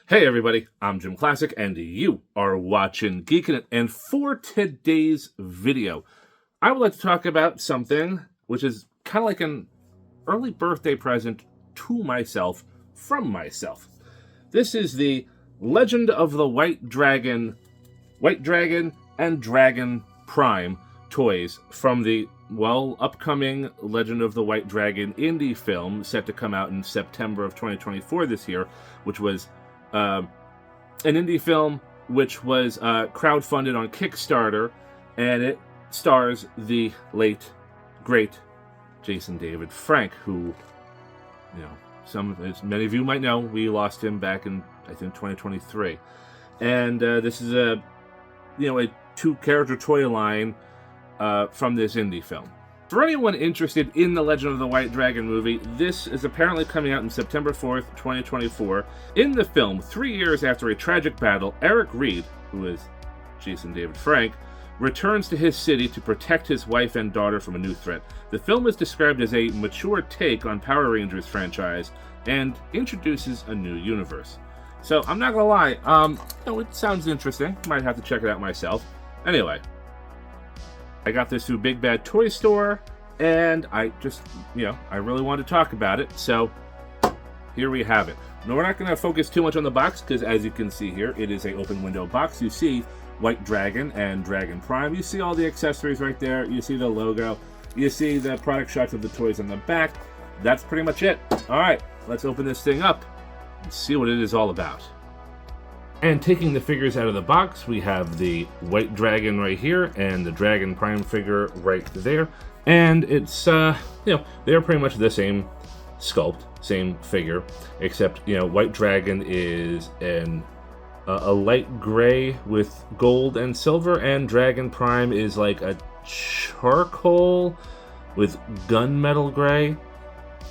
Hey everybody, I'm JimClassic and you are watching Geekin It. And for today's video, I would like to talk about something which is kind of like an early birthday present to myself from myself. This is the Legend of the White Dragon and Dragon Prime toys from the, upcoming Legend of the White Dragon indie film set to come out in September of 2024 this year, which was an indie film which was crowdfunded on Kickstarter, and it stars the late, great Jason David Frank, who, as many of you might know, we lost him back in, I think, 2023. And this is a two-character toy line from this indie film. For anyone interested in the Legend of the White Dragon movie, this is apparently coming out on September 4th, 2024. In the film, 3 years after a tragic battle, Eric Reed, who is Jason David Frank, returns to his city to protect his wife and daughter from a new threat. The film is described as a mature take on Power Rangers franchise and introduces a new universe. So, I'm not gonna lie, it sounds interesting. Might have to check it out myself. Anyway, I got this through Big Bad Toy Store, and I just, I really wanted to talk about it, so here we have it. Now, we're not going to focus too much on the box, because as you can see here, it is an open window box. You see White Dragon and Dragon Prime. You see all the accessories right there. You see the logo. You see the product shots of the toys on the back. That's pretty much it. All right, let's open this thing up and see what it is all about. And taking the figures out of the box, we have the White Dragon right here and the Dragon Prime figure right there. And it's, they're pretty much the same sculpt, same figure, except, White Dragon is a light gray with gold and silver, and Dragon Prime is like a charcoal with gunmetal gray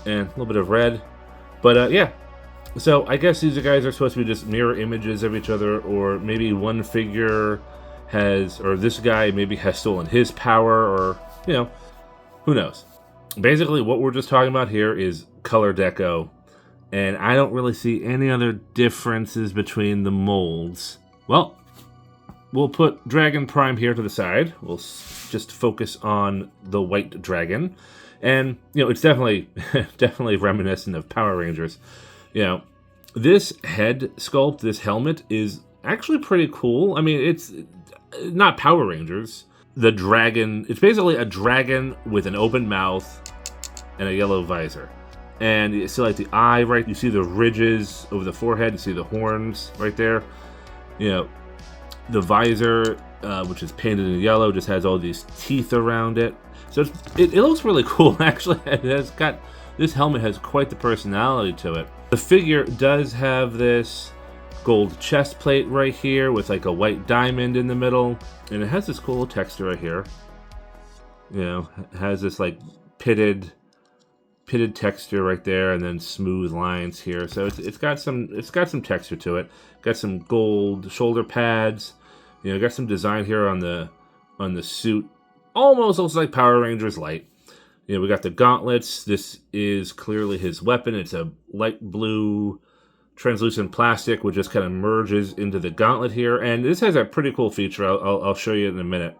and a little bit of red. But, yeah. So, I guess these guys are supposed to be just mirror images of each other, or maybe one figure or this guy maybe has stolen his power, or, who knows. Basically, what we're just talking about here is color deco, and I don't really see any other differences between the molds. Well, we'll put Dragon Prime here to the side. We'll just focus on the White Dragon, and, it's definitely reminiscent of Power Rangers. This head sculpt, this helmet, is actually pretty cool. I mean, it's not Power Rangers. The dragon, it's basically a dragon with an open mouth and a yellow visor. And you see, like, the eye, right? You see the ridges over the forehead. You see the horns right there. The visor, which is painted in yellow, just has all these teeth around it. So it looks really cool, actually. This helmet has quite the personality to it. The figure does have this gold chest plate right here with like a white diamond in the middle. And it has this cool texture right here. It has this like pitted texture right there, and then smooth lines here. So it's got some texture to it. Got some gold shoulder pads. Got some design here on the suit. Almost looks like Power Rangers Light. We got the gauntlets. This is clearly his weapon. It's a light blue translucent plastic, which just kind of merges into the gauntlet here. And this has a pretty cool feature. I'll show you in a minute.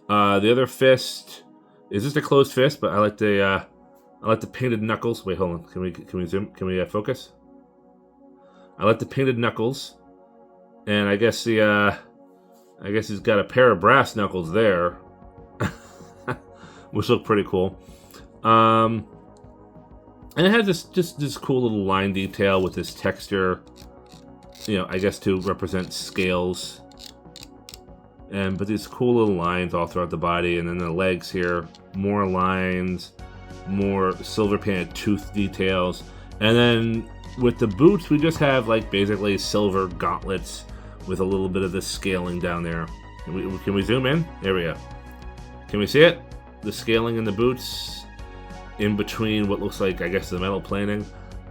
The other fist is just a closed fist, but I like the painted knuckles. Wait, hold on. Can we zoom? Can we focus? I like the painted knuckles, and I guess he's got a pair of brass knuckles there. Which look pretty cool. And it has this cool little line detail with this texture, I guess to represent scales. But these cool little lines all throughout the body, and then the legs here, more lines, more silver painted tooth details. And then with the boots, we just have like basically silver gauntlets with a little bit of the scaling down there. Can we zoom in? There we go. Can we see it? The scaling in the boots in between what looks like, I guess, the metal plating.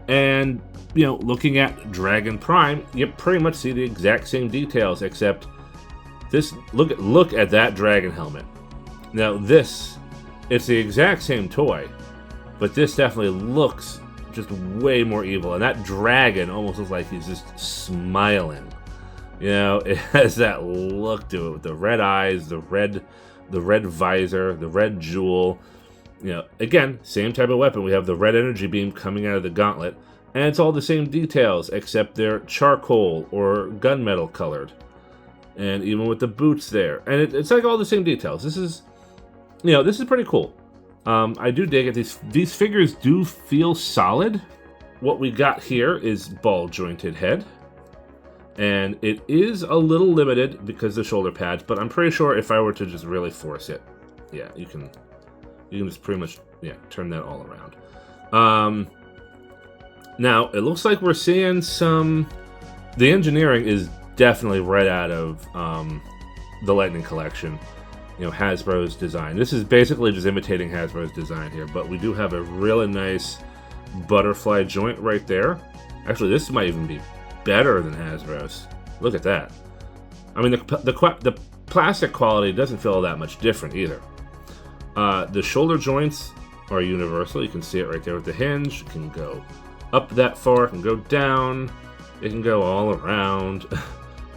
And, looking at Dragon Prime, you pretty much see the exact same details, except this, look at that dragon helmet. Now this, it's the exact same toy, but this definitely looks just way more evil. And that dragon almost looks like he's just smiling. You know, it has that look to it with the red eyes, the red visor, the red jewel. You know, again, same type of weapon. We have the red energy beam coming out of the gauntlet, and it's all the same details, except they're charcoal or gunmetal colored. And even with the boots there, and it's like all the same details. This is, you know, this is pretty cool. I do dig it. These figures do feel solid. What we got here is ball jointed head. And it is a little limited because of the shoulder pads, but I'm pretty sure if I were to just really force it, yeah, you can just pretty much, yeah, turn that all around. Now, it looks like we're seeing the engineering is definitely right out of the Lightning Collection, you know, Hasbro's design. This is basically just imitating Hasbro's design here, but we do have a really nice butterfly joint right there. Actually, this might even be better than Hasbro's. Look at that. I mean, the plastic quality doesn't feel that much different either. The shoulder joints are universal. You can see it right there with the hinge. It can go up that far, it can go down, it can go all around.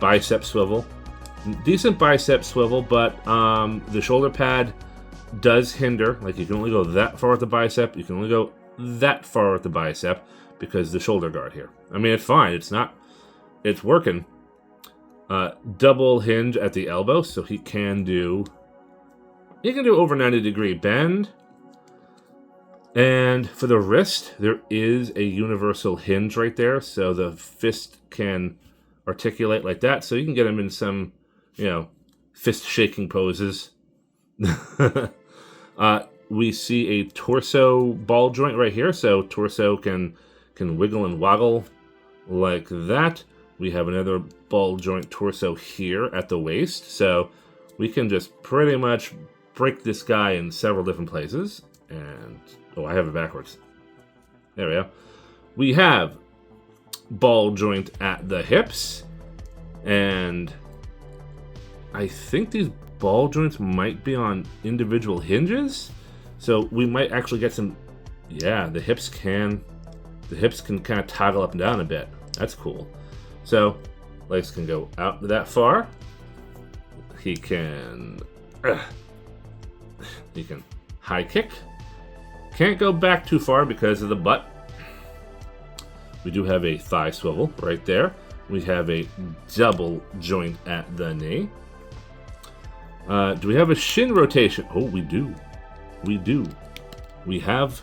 Bicep swivel. Decent bicep swivel, but the shoulder pad does hinder. Like, you can only go that far with the bicep. You can only go that far with the bicep because the shoulder guard here. I mean, it's fine. It's working. Double hinge at the elbow, so he can do over 90-degree bend. And for the wrist, there is a universal hinge right there, so the fist can articulate like that. So you can get him in some, you know, fist shaking poses. We see a torso ball joint right here, so torso can wiggle and woggle like that. We have another ball joint torso here at the waist, so we can just pretty much break this guy in several different places. And oh, I have it backwards. There we go. We have ball joint at the hips, and I think these ball joints might be on individual hinges, so we might actually get some. Yeah, the hips can kind of toggle up and down a bit. That's cool. So legs can go out that far. He can high kick. Can't go back too far because of the butt. We do have a thigh swivel right there. We have a double joint at the knee. Do we have a shin rotation? Oh, we do. We do. We have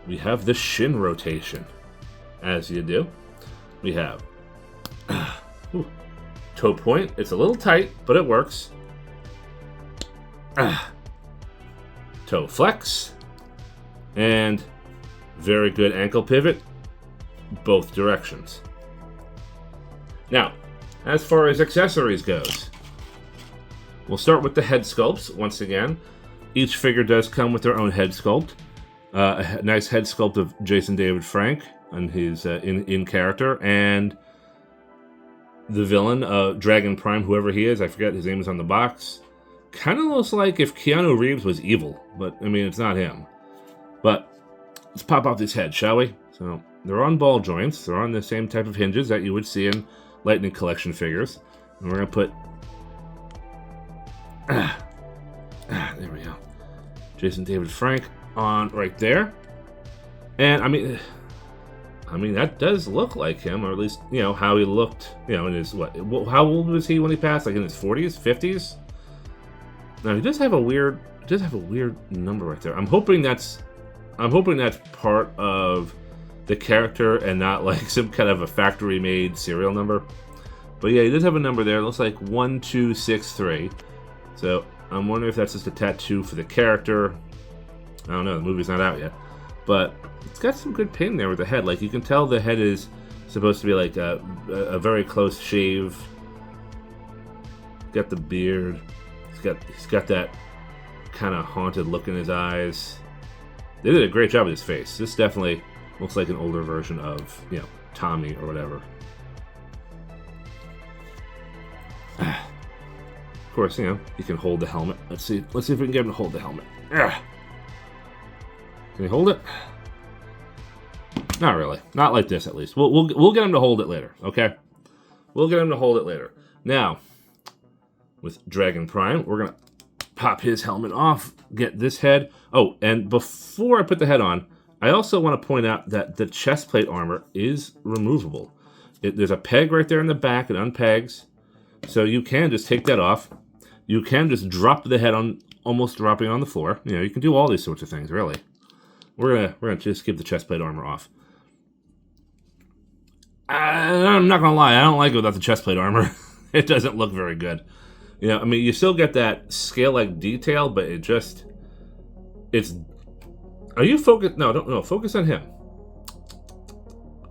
the shin rotation, as you do. We have toe point. It's a little tight, but it works. Toe flex. And very good ankle pivot, both directions. Now, as far as accessories goes, we'll start with the head sculpts. Once again, each figure does come with their own head sculpt. A nice head sculpt of Jason David Frank and his in character, and the villain, Dragon Prime, whoever he is, I forget, his name is on the box. Kind of looks like if Keanu Reeves was evil, but I mean, it's not him. But let's pop off these heads, shall we? So they're on ball joints. They're on the same type of hinges that you would see in Lightning Collection figures. And we're going to put... there we go. Jason David Frank on right there. And, I mean, that does look like him, or at least, you know, how he looked, you know, in his, how old was he when he passed? Like in his 40s, 50s? Now, he does have a weird number right there. I'm hoping that's part of the character and not like some kind of a factory-made serial number. But yeah, he does have a number there. It looks like 1263. So I'm wondering if that's just a tattoo for the character. I don't know. The movie's not out yet. But it's got some good paint there with the head. Like, you can tell the head is supposed to be like a very close shave. Got the beard. He's got that kind of haunted look in his eyes. They did a great job with his face. This definitely looks like an older version of, you know, Tommy or whatever. Of course, you know, he can hold the helmet. Let's see if we can get him to hold the helmet. Can he hold it? Not really. Not like this, at least. We'll get him to hold it later, okay? We'll get him to hold it later. Now, with Dragon Prime, we're going to pop his helmet off, get this head. Oh, and before I put the head on, I also want to point out that the chest plate armor is removable. There's a peg right there in the back. It unpegs. So you can just take that off. You can just drop the head on, almost dropping on the floor. You know, you can do all these sorts of things, really. We're gonna just keep the chest plate armor off. I'm not gonna lie, I don't like it without the chest plate armor. It doesn't look very good. You know, I mean, you still get that scale-like detail, but it's. Are you focused? No, focus on him.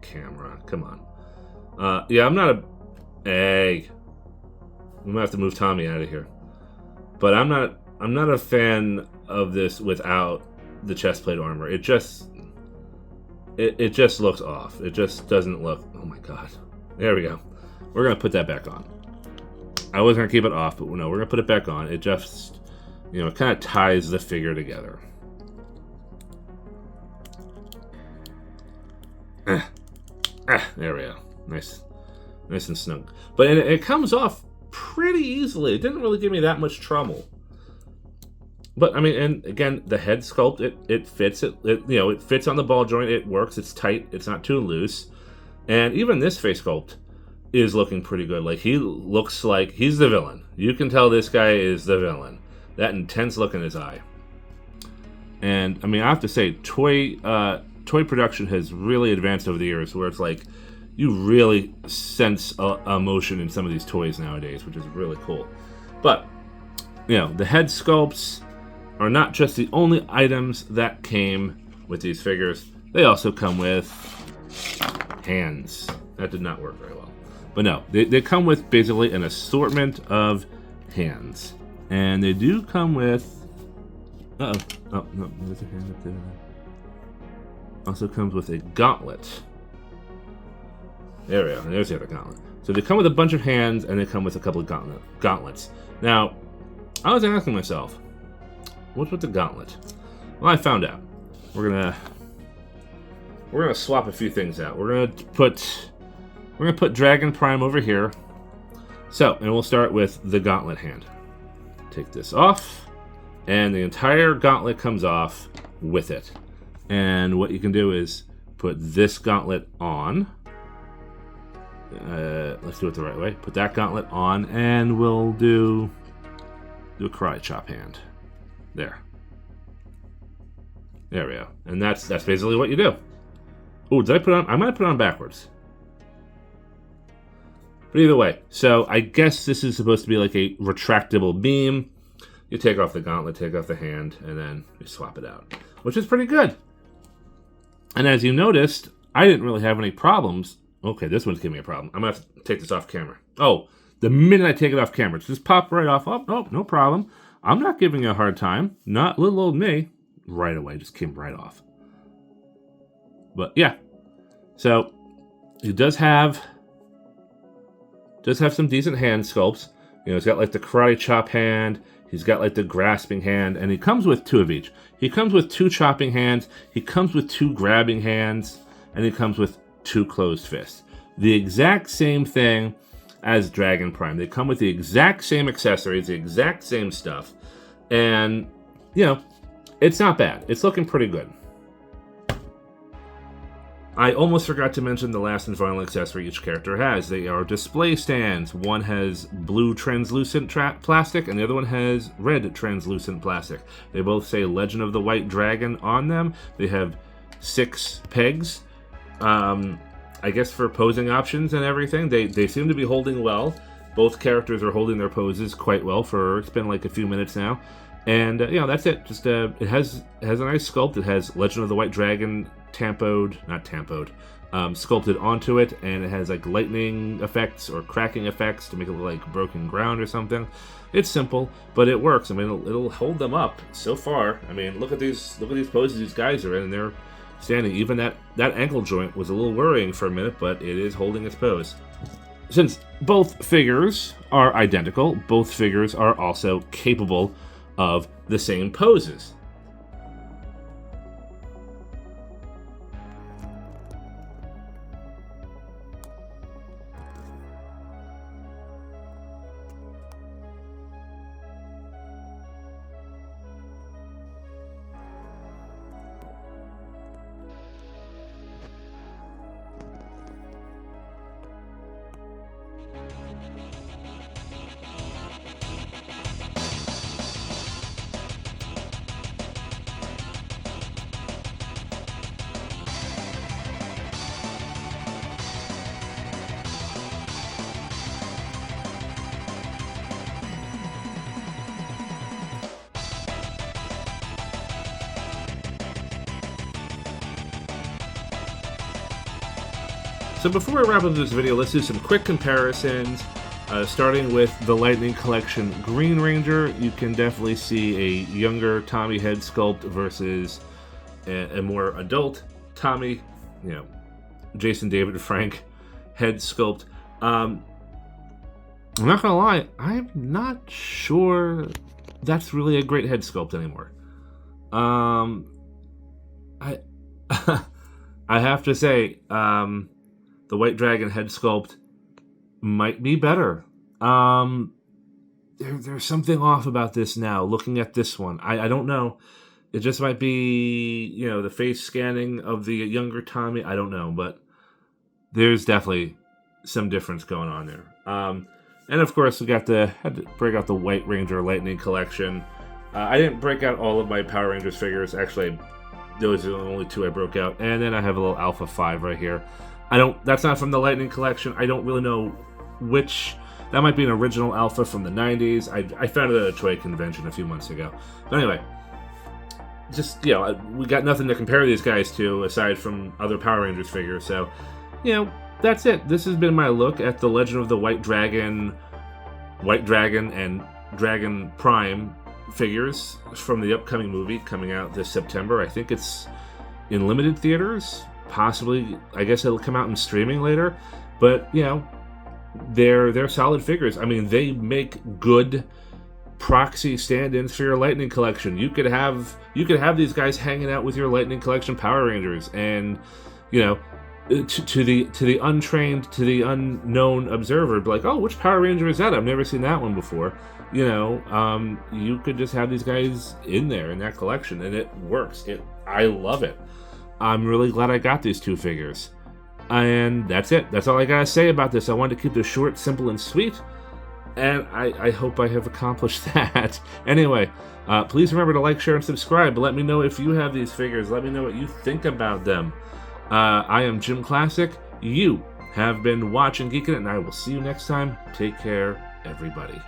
Camera, come on. Yeah, I'm not a. Hey, we might have to move Tommy out of here. But I'm not a fan of this without the chest plate armor. It just looks off. It just doesn't look. Oh my god. There we go. We're gonna put that back on. I was gonna keep it off, but no, we're gonna put it back on. It just, you know, it kind of ties the figure together. There we go. Nice and snug. But it comes off pretty easily. It didn't really give me that much trouble. But I mean, and again, the head sculpt, it fits. It fits on the ball joint. It works. It's tight. It's not too loose. And even this face sculpt is looking pretty good. Like, he looks like he's the villain. You can tell this guy is the villain. That intense look in his eye. And I mean, I have to say, toy production has really advanced over the years, where it's like you really sense emotion in some of these toys nowadays, which is really cool. But you know, the head sculpts are not just the only items that came with these figures. They also come with hands. That did not work very well. But no, they come with basically an assortment of hands. And they do come with... Oh, no, there's a hand up there. Also comes with a gauntlet. There we go, there's the other gauntlet. So they come with a bunch of hands, and they come with a couple of gauntlets. Now, I was asking myself, what's with the gauntlet? Well, I found out. We're gonna swap a few things out. We're gonna put Dragon Prime over here. So, and we'll start with the gauntlet hand. Take this off, and the entire gauntlet comes off with it. And what you can do is put this gauntlet on. Let's do it the right way. Put that gauntlet on, and we'll do a karate chop hand. There we go. And that's basically what you do. Oh, did I put it on? I might have put it on backwards. But either way, so I guess this is supposed to be like a retractable beam. You take off the gauntlet, take off the hand, and then you swap it out, which is pretty good. And as you noticed, I didn't really have any problems. Okay, this one's giving me a problem. I'm going to have to take this off camera. Oh, the minute I take it off camera, it's just pop right off. Oh, no problem. I'm not giving you a hard time. Not little old me. Right away, just came right off. But yeah, so it does have some decent hand sculpts. You know, he's got like the karate chop hand. He's got like the grasping hand, and he comes with two of each. He comes with two chopping hands. He comes with two grabbing hands, and he comes with two closed fists. The exact same thing as Dragon Prime. They come with the exact same accessories, the exact same stuff, and you know, it's not bad. It's looking pretty good. I almost forgot to mention the last and final accessory each character has. They are display stands. One has blue translucent plastic, and the other one has red translucent plastic. They both say Legend of the White Dragon on them. They have 6 pegs, I guess for posing options and everything. They seem to be holding well. Both characters are holding their poses quite well for, it's been like a few minutes now. And, you know, that's it. Just, it has a nice sculpt. It has Legend of the White Dragon sculpted onto it, and it has like lightning effects or cracking effects to make it look like broken ground or something. It's simple, but it works. I mean, it'll hold them up so far. I mean, look at these poses these guys are in, and they're standing. Even that ankle joint was a little worrying for a minute, but it is holding its pose. Since both figures are identical, both figures are also capable of the same poses. So before we wrap up this video, let's do some quick comparisons. Starting with the Lightning Collection Green Ranger, you can definitely see a younger Tommy head sculpt versus a more adult Tommy, you know, Jason David Frank head sculpt. I'm not gonna lie, I'm not sure that's really a great head sculpt anymore. I I have to say, the White Dragon head sculpt might be better. There's something off about this now. Looking at this one, I don't know. It just might be, you know, the face scanning of the younger Tommy. I don't know, but there's definitely some difference going on there. And of course, we had to break out the White Ranger Lightning Collection. I didn't break out all of my Power Rangers figures. Actually, those are the only two I broke out. And then I have a little Alpha 5 right here. That's not from the Lightning Collection. I don't really know which. That might be an original Alpha from the 90s. I found it at a toy convention a few months ago. But anyway, just, you know, we got nothing to compare these guys to aside from other Power Rangers figures. So, you know, that's it. This has been my look at the Legend of the White Dragon, and Dragon Prime figures from the upcoming movie coming out this September. I think it's in limited theaters. Possibly, I guess it'll come out in streaming later. But, you know, they're solid figures. I mean, they make good proxy stand-ins for your Lightning Collection. You could have these guys hanging out with your Lightning Collection Power Rangers, and, you know, to the untrained, to the unknown observer, be like, oh, which Power Ranger is that? I've never seen that one before. You know, you could just have these guys in there in that collection, and it works. I love it. I'm really glad I got these two figures. And that's it. That's all I gotta say about this. I wanted to keep this short, simple, and sweet. And I hope I have accomplished that. Anyway, please remember to like, share, and subscribe. Let me know if you have these figures. Let me know what you think about them. I am JimClassic. You have been watching Geekin It, and I will see you next time. Take care, everybody.